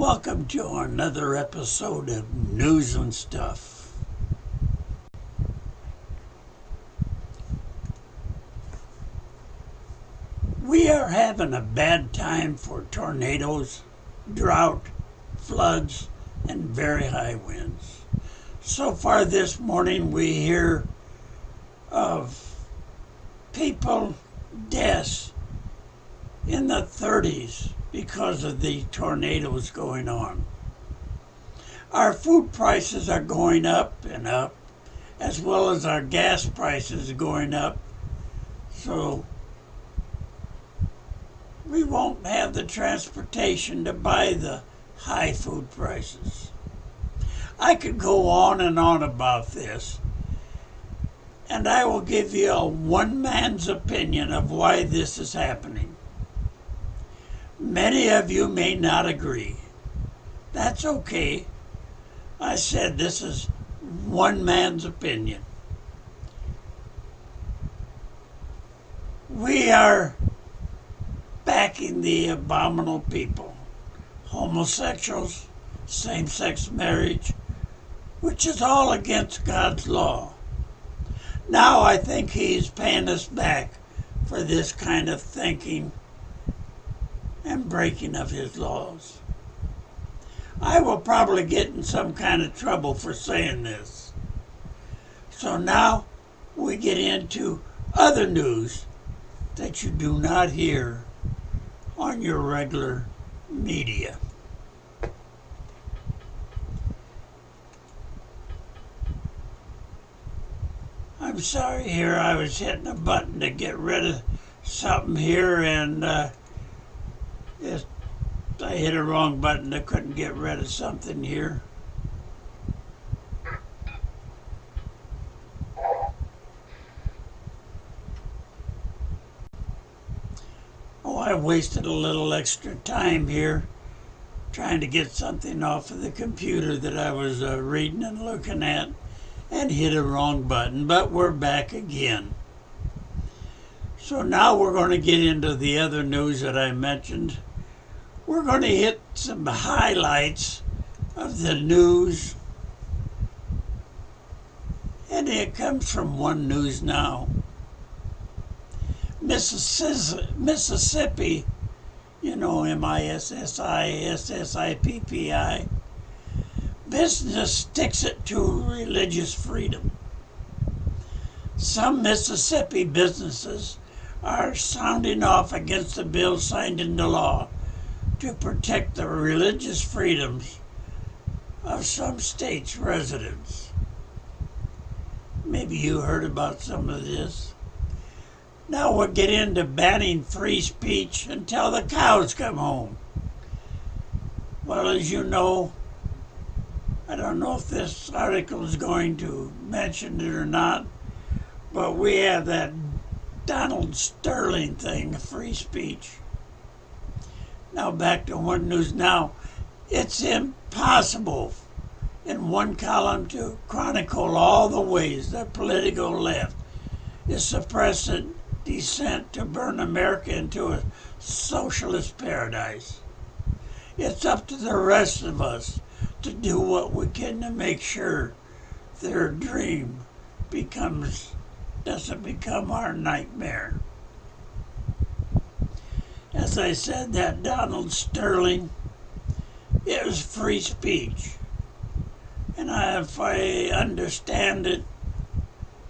Welcome to another episode of News and Stuff. We are having a bad time for tornadoes, drought, floods, and very high winds. So far this morning we hear of people, deaths in the 30s because of the tornadoes going on. Our food prices are going up and up, as well as our gas prices going up. So we won't have the transportation to buy the high food prices. I could go on and on about this, and I will give you a one man's opinion of why this is happening. Many of you may not agree. That's okay. I said this is one man's opinion. We are backing the abominable people, homosexuals, same-sex marriage, which is all against God's law. Now I think he's paying us back for this kind of thinking and breaking of his laws. I will probably get in some kind of trouble for saying this. So now we get into other news that you do not hear on your regular media. I'm sorry here, I was hitting a button to get rid of something here, and I hit a wrong button. I couldn't get rid of something here. Oh, I wasted a little extra time here trying to get something off of the computer that I was reading and looking at, and hit a wrong button, but we're back again. So now we're going to get into the other news that I mentioned. We're going to hit some highlights of the news, and it comes from One News Now. Mississippi, you know, Mississippi, business sticks it to religious freedom. Some Mississippi businesses are sounding off against the bill signed into law to protect the religious freedoms of some states' residents. Maybe you heard about some of this. Now we'll get into banning free speech until the cows come home. Well, as you know, I don't know if this article is going to mention it or not, but we have that Donald Sterling thing, free speech. Now back to One News Now. It's impossible in one column to chronicle all the ways the political left is suppressing dissent to burn America into a socialist paradise. It's up to the rest of us to do what we can to make sure their dream doesn't become our nightmare. As I said, that Donald Sterling, it was free speech. And if I understand it,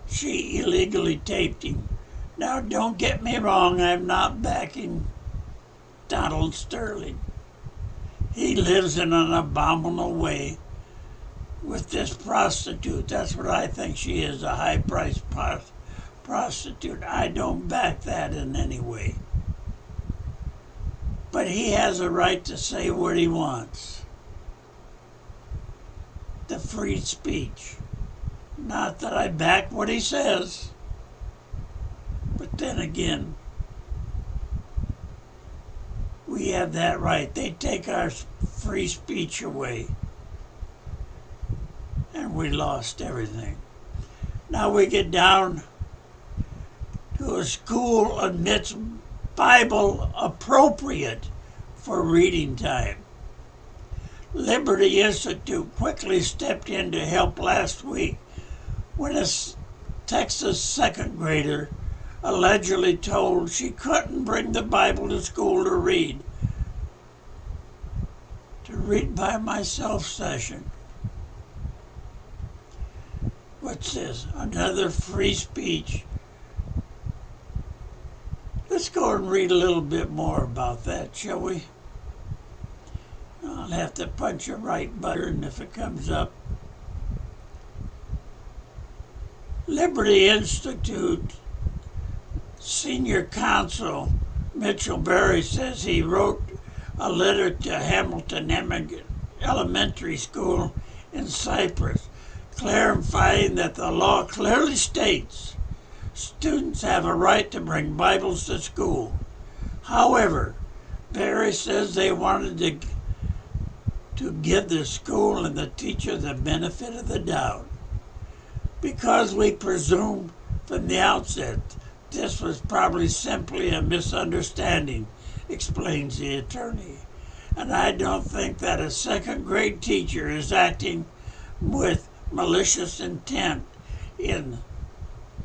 she illegally taped him. Now, don't get me wrong, I'm not backing Donald Sterling. He lives in an abominable way with this prostitute. That's what I think she is, a high-priced prostitute. I don't back that in any way. But he has a right to say what he wants. The free speech. Not that I back what he says. But then again, we have that right. They take our free speech away. And we lost everything. Now we get down to a school admits Bible. Bible appropriate for reading time. Liberty Institute quickly stepped in to help last week when a Texas second grader allegedly told she couldn't bring the Bible to school to read by myself session. What's this? Another free speech. Let's go and read a little bit more about that, shall we? I'll have to punch a right button if it comes up. Liberty Institute Senior Counsel Mitchell Berry says he wrote a letter to Hamilton Elementary School in Cyprus, clarifying that the law clearly states students have a right to bring Bibles to school. However, Berry says they wanted to give the school and the teacher the benefit of the doubt, because we presume from the outset this was probably simply a misunderstanding, explains the attorney. And I don't think that a second grade teacher is acting with malicious intent in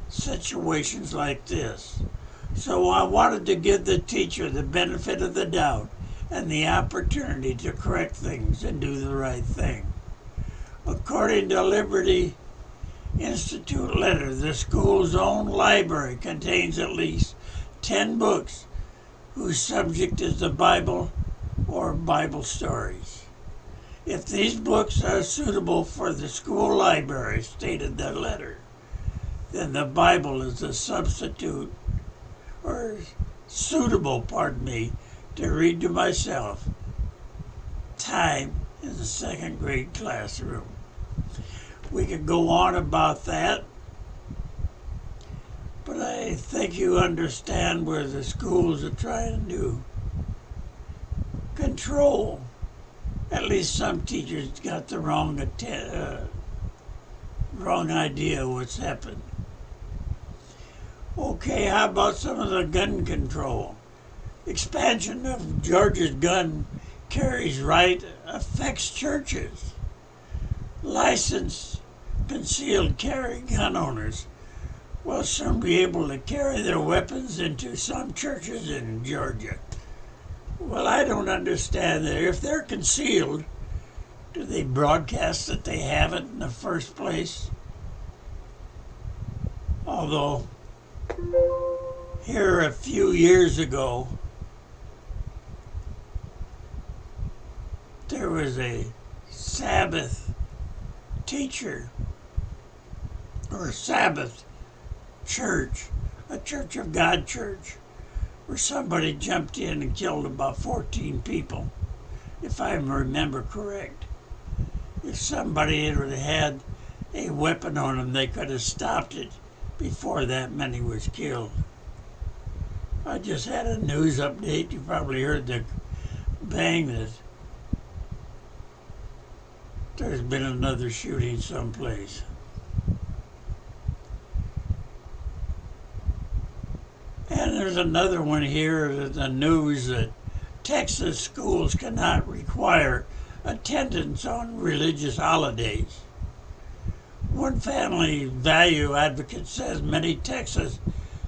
situations like this. So I wanted to give the teacher the benefit of the doubt and the opportunity to correct things and do the right thing. According to Liberty Institute letter, the school's own library contains at least 10 books whose subject is the Bible or Bible stories. If these books are suitable for the school library, stated the letter, then the Bible is a substitute or suitable, to read to myself time in the second grade classroom. We could go on about that, but I think you understand where the schools are trying to control. At least some teachers got the wrong idea what's happened. Okay, how about some of the gun control? Expansion of Georgia's gun carries right affects churches. Licensed concealed carry gun owners will soon be able to carry their weapons into some churches in Georgia. Well, I don't understand that. If they're concealed, do they broadcast that they have it in the first place? Although, here a few years ago, there was a Sabbath teacher or a Sabbath church, a Church of God church, where somebody jumped in and killed about 14 people, if I remember correct. If somebody had a weapon on them, they could have stopped it before that many was killed. I just had a news update. You probably heard the bang that there's been another shooting someplace. And there's another one here in the news that Texas schools cannot require attendance on religious holidays. One family value advocate says many Texas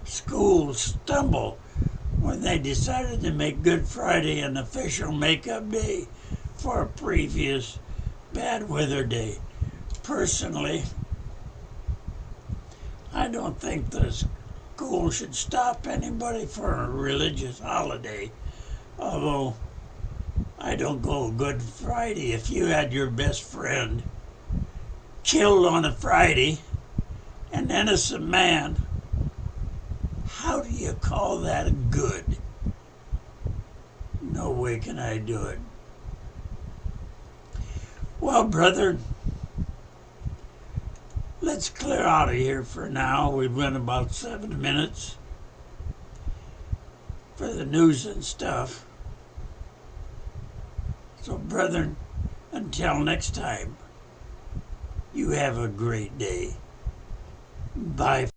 schools stumble when they decided to make Good Friday an official makeup day for a previous bad weather day. Personally, I don't think the school should stop anybody for a religious holiday, although I don't go Good Friday. If you had your best friend killed on a Friday, an innocent man, how do you call that good? No way can I do it. Well, brother, let's clear out of here for now. We've been about 7 minutes for the news and stuff. So, brethren, until next time, you have a great day. Bye.